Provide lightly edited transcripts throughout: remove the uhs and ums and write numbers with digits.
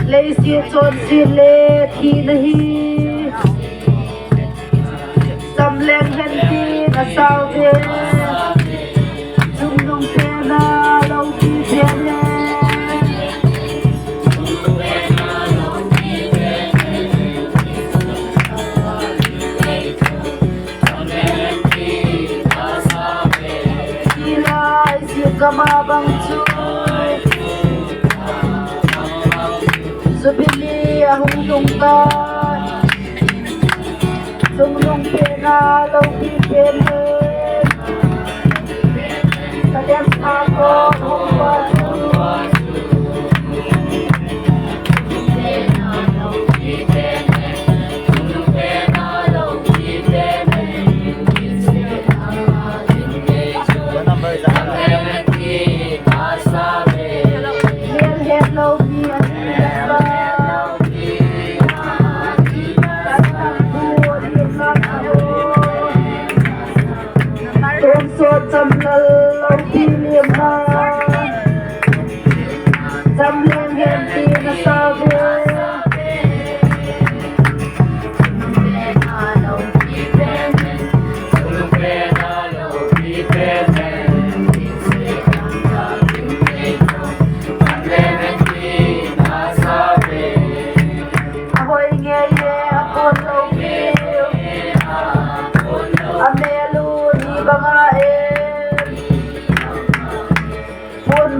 lấy xuyên trôn xuyên lê thì nahi xăm lên hen ti na sao về chung nung na lâu ti về Kamabang Chung Subili ahong tungkan Sumnong pena loupi penen Kadang ako humbat Chăm lâu khi liềm na chăm lên hẹn tin là sao về ahoy nghe ye akon lâu phiêu amelu ni bangae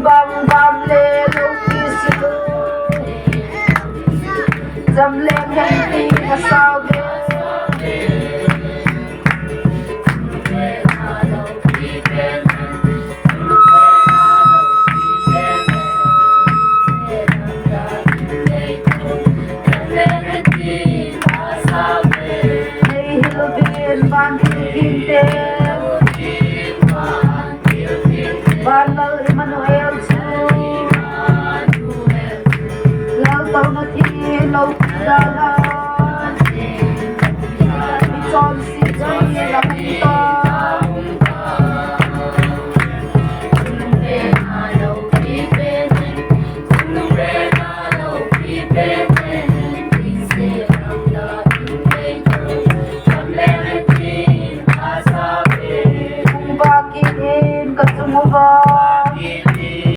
bang bam le loupi silu jam lên hen ti na sa